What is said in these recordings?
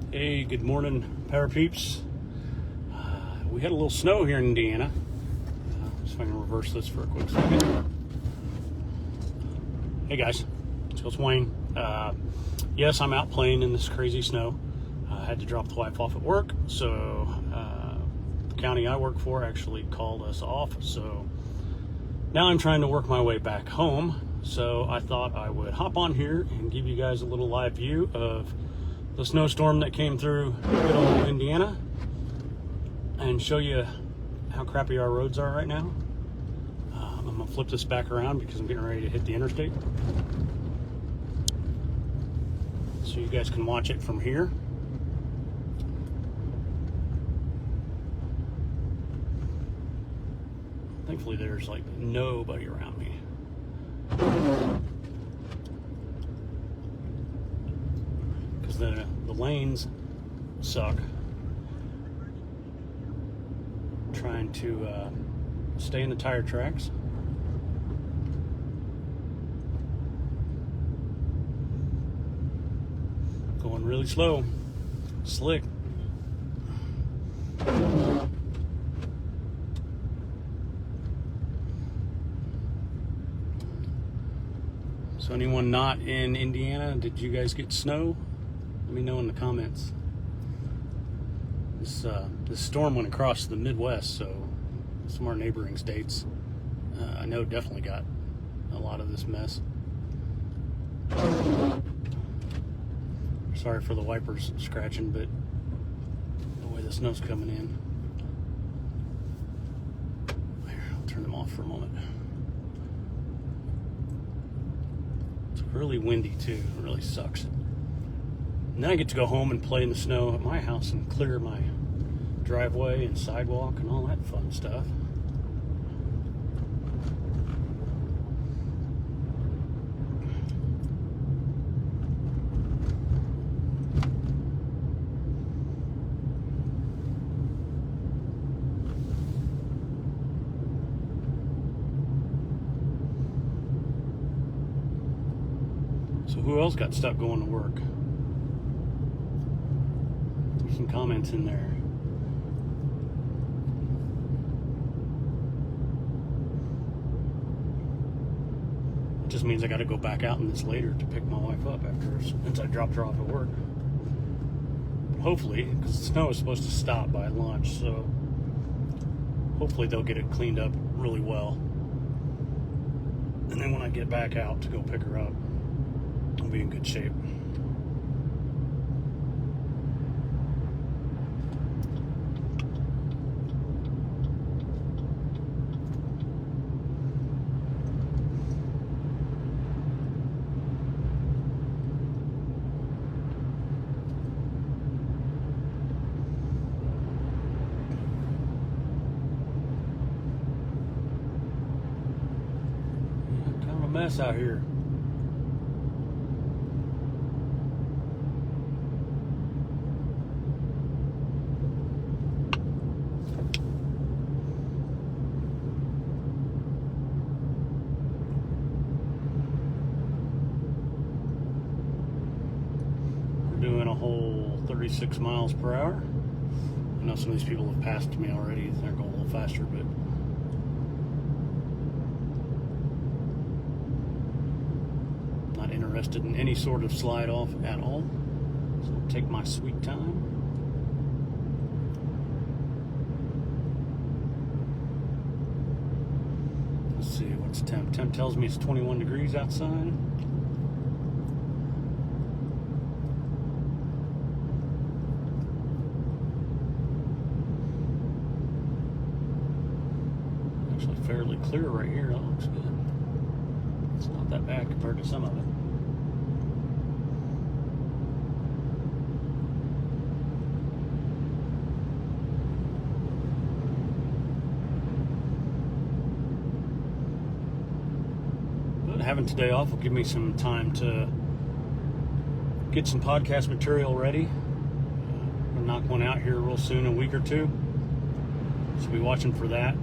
Hey, good morning, Power Peeps. We had a little snow here in Indiana. So if I can reverse this for a quick second. Hey guys, it's Wayne. Yes, I'm out playing in this crazy snow. I had to drop the wife off at work, so the county I work for actually called us off. So now I'm trying to work my way back home. So I thought I would hop on here and give you guys a little live view of the snowstorm that came through good old Indiana and show you how crappy our roads are right now. I'm gonna flip this back around because I'm getting ready to hit the interstate, so you guys can watch it from here. Thankfully there's like nobody around me. Because the lanes suck. Trying to stay in the tire tracks. Going really slow, slick. So anyone not in Indiana, did you guys get snow? Let me know in the comments. This storm went across the Midwest, so some of our neighboring states, I know, definitely got a lot of this mess. Sorry for the wipers scratching, but the way the snow's coming in. Here, I'll turn them off for a moment. It's really windy too, it really sucks. And then I get to go home and play in the snow at my house and clear my driveway and sidewalk and all that fun stuff. So who else got stuck going to work? There's some comments in there. It just means I got to go back out in this later to pick my wife up since I dropped her off at work. Hopefully, because the snow is supposed to stop by lunch, so hopefully they'll get it cleaned up really well. And then when I get back out to go pick her up, I'll be in good shape. Kind of a mess out here. Doing a whole 36 miles per hour. I know some of these people have passed me already. They're going a little faster, but not interested in any sort of slide off at all. So I'll take my sweet time. Let's see, what's temp? Temp tells me it's 21 degrees outside. Fairly clear right here. That looks good. It's not that bad compared to some of it. But having today off will give me some time to get some podcast material ready. I'll knock one out here real soon, a week or two. So be watching for that.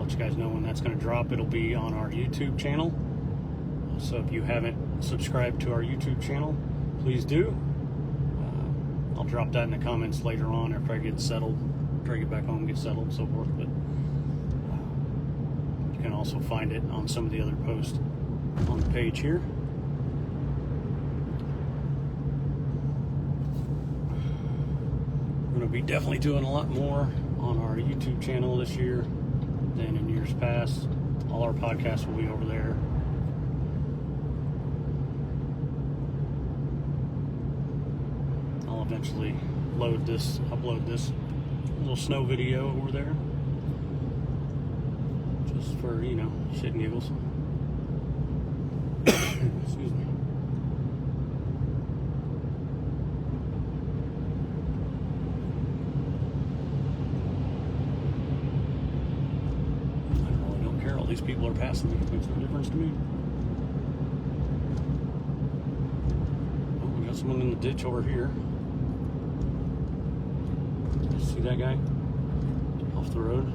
You guys know when that's going to drop. It'll be on our YouTube channel. So if you haven't subscribed to our YouTube channel, please do. I'll drop that in the comments later on after I get settled, after I get back home, get settled, and so forth. But you can also find it on some of the other posts on the page here. We're going to be definitely doing a lot more on our YouTube channel this year than in years past. All our podcasts will be over there. I'll eventually upload this little snow video over there, just for, you know, shit and giggles. Excuse me. These people are passing me. It makes no difference to me. Oh, we got someone in the ditch over here. See that guy? Off the road.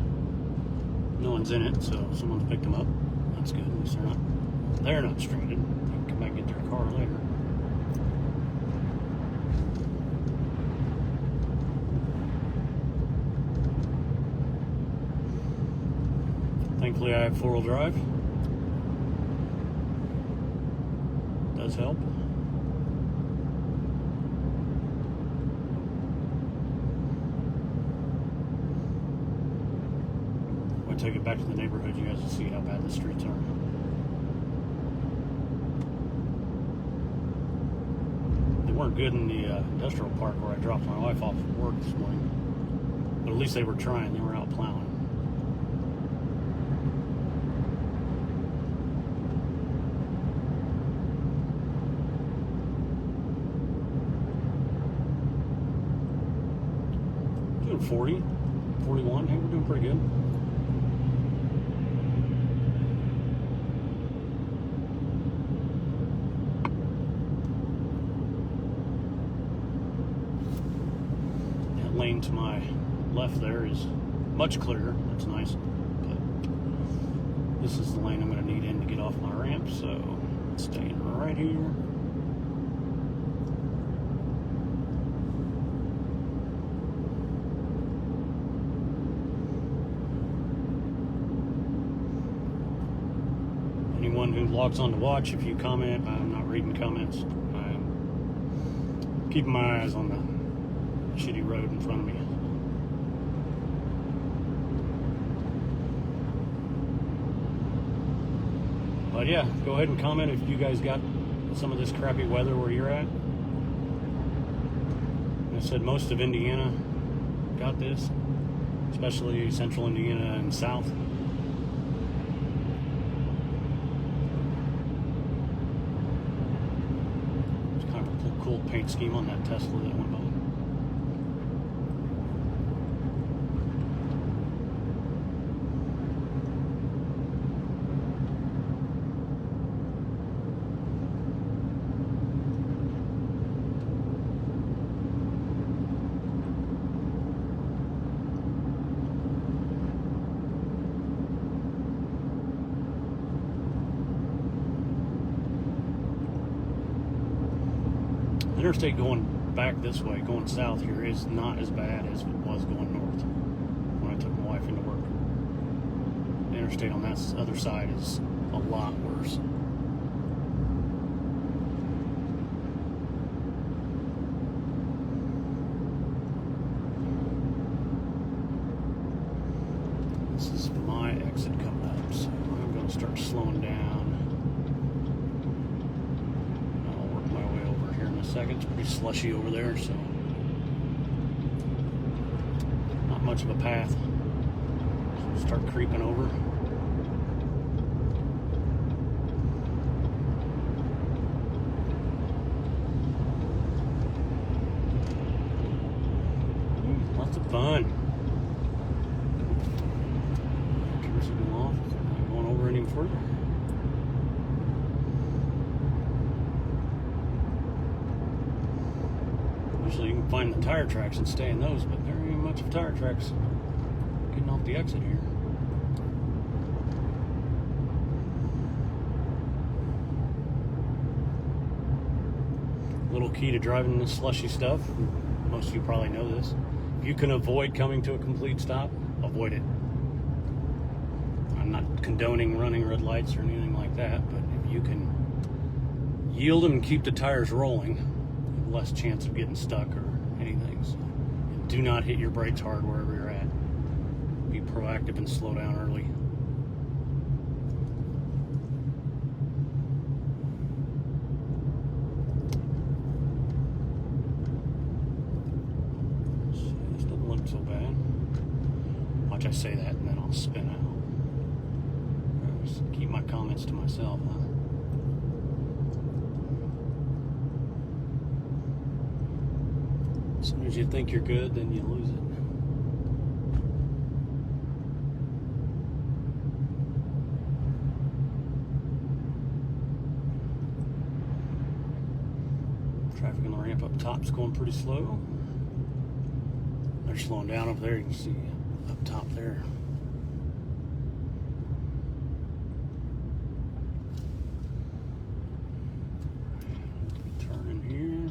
No one's in it, so someone's picked him up. That's good. At least they're not stranded. They can come back and get their car later. Thankfully, I have four-wheel drive. Does help. When I take it back to the neighborhood, you guys will see how bad the streets are. They weren't good in the industrial park where I dropped my wife off at work this morning. But at least they were trying. They were out plowing. Doing 40, 41. Hey, we're doing pretty good. That lane to my left there is much clearer. That's nice. But this is the lane I'm going to need in to get off my ramp, so staying right here. Anyone who logs on to watch, if you comment, I'm not reading comments. I'm keeping my eyes on the shitty road in front of me. But yeah, go ahead and comment if you guys got some of this crappy weather where you're at. I said most of Indiana got this, especially central Indiana and south. Cool paint scheme on that Tesla that went by. Interstate going back this way, going south here, is not as bad as it was going north when I took my wife into work. The interstate on that other side is a lot worse. This is my exit coming up, so I'm going to start slowing down. Second. It's pretty slushy over there, so not much of a path. So start creeping over. Lots of fun. Turn signal off. Not going over any further. Usually you can find the tire tracks and stay in those, but there ain't much of tire tracks getting off the exit here. Little key to driving this slushy stuff. Most of you probably know this. If you can avoid coming to a complete stop, avoid it. I'm not condoning running red lights or anything like that, but if you can yield them and keep the tires rolling, you have less chance of getting stuck or anything. So, and do not hit your brakes hard wherever you're at. Be proactive and slow down early. This doesn't look so bad. Watch I say that and then I'll spin out. Just keep my comments to myself, huh? As soon as you think you're good, then you lose it. Traffic on the ramp up top's going pretty slow. They're slowing down over there. You can see up top there. Turn in here.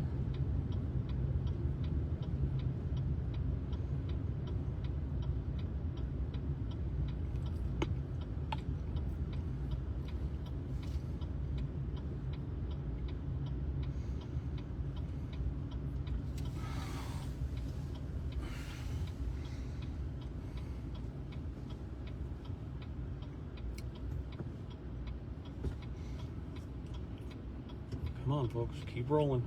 Come on, folks, keep rolling.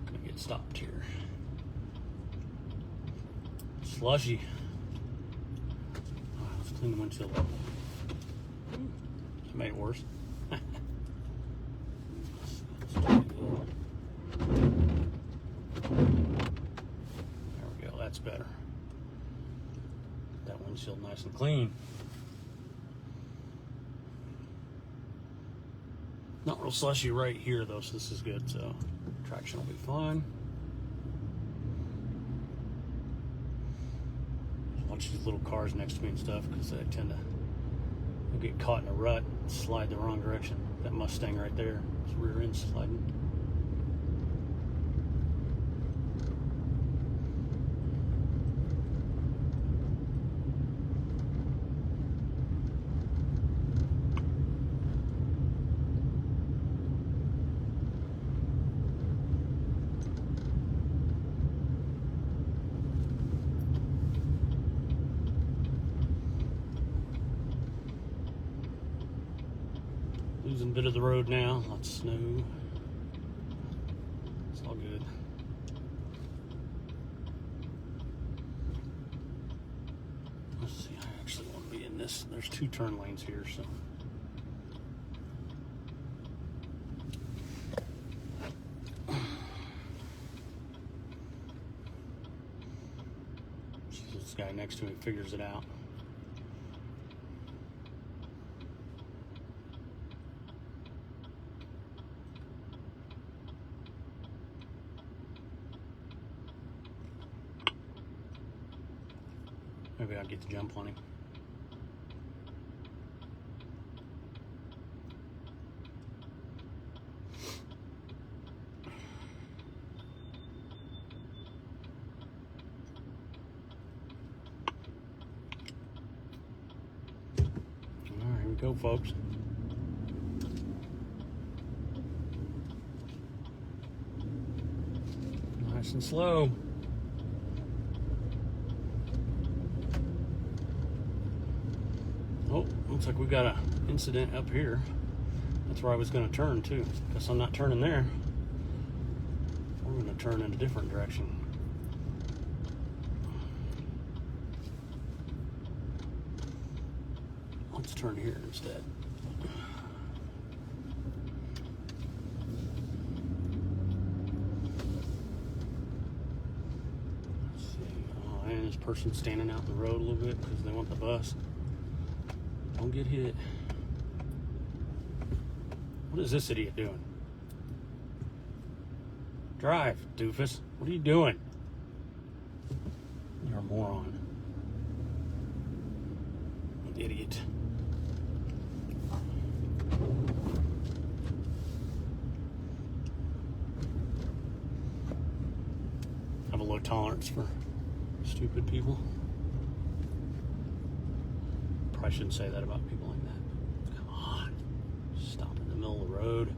Gonna get stopped here. Slushy. Oh, let's clean the windshield up. That made it worse. That's better. That windshield nice and clean. Not real slushy right here though, so this is good. So traction will be fine. Watch these little cars next to me and stuff because they tend to get caught in a rut and slide the wrong direction. That Mustang right there, its rear end sliding. Losing a bit of the road now, lots of snow. It's all good. Let's see, I actually want to be in this. There's two turn lanes here, so. This guy next to me figures it out. Maybe I'll get the jump on him. All right, here we go, folks. Nice and slow. Oh, looks like we got an incident up here. That's where I was going to turn too. Guess I'm not turning there. We're going to turn in a different direction. Let's turn here instead. Let's see. Oh, and this person's standing out in the road a little bit because they want the bus. Don't get hit. What is this idiot doing? Drive, doofus. What are you doing? You're a moron. Idiot. I have a low tolerance for stupid people. Probably shouldn't say that about people like that. Come on. Stop in the middle of the road.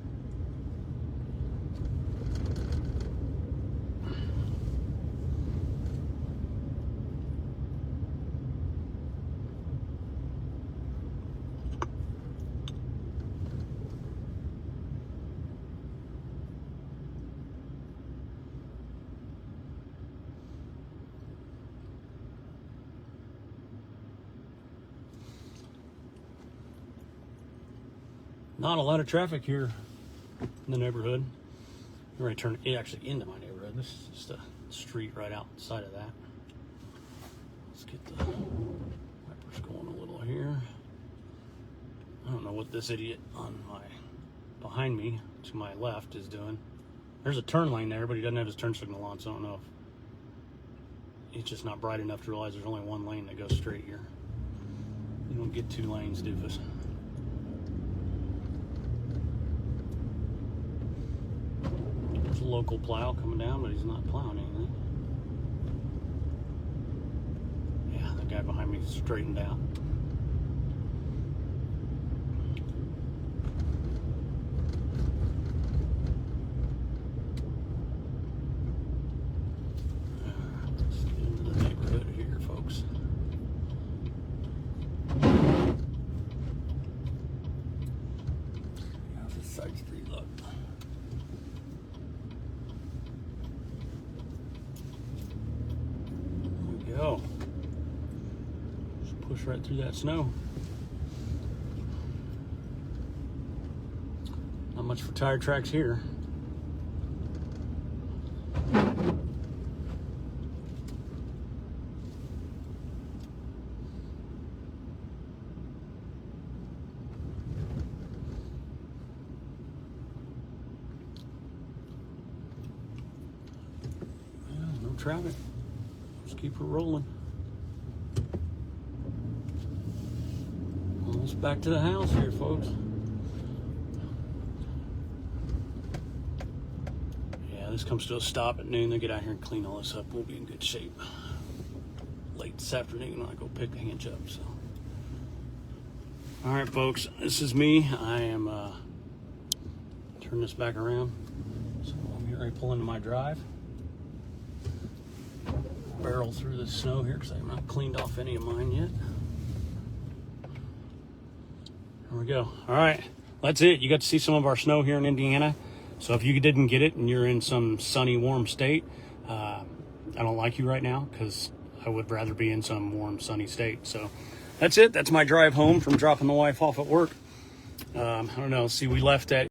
Not a lot of traffic here in the neighborhood. I'm ready to turn it actually into my neighborhood. This is just a street right outside of that. Let's get the wipers going a little here. I don't know what this idiot behind me to my left is doing. There's a turn lane there, but he doesn't have his turn signal on, so I don't know if he's just not bright enough to realize there's only one lane that goes straight here. You don't get two lanes, doofus. There's a local plow coming down, but he's not plowing anything. Yeah, the guy behind me straightened out. Let's get into the neighborhood here, folks. How's this side street look? Go. Just push right through that snow. Not much for tire tracks here. Yeah, no traffic. Just keep her rolling. Almost back to the house here, folks. Yeah, this comes to a stop at noon. They get out here and clean all this up. We'll be in good shape late this afternoon when I go pick the hinge up. So, all right, folks, this is me. I am turn this back around. So I'm getting ready to pull into my drive. Barrel through the snow here because I've not cleaned off any of mine yet. There we go. All right, that's it. You got to see some of our snow here in Indiana. So if you didn't get it and you're in some sunny, warm state, I don't like you right now because I would rather be in some warm, sunny state. So that's it. That's my drive home from dropping the wife off at work. I don't know. See, we left at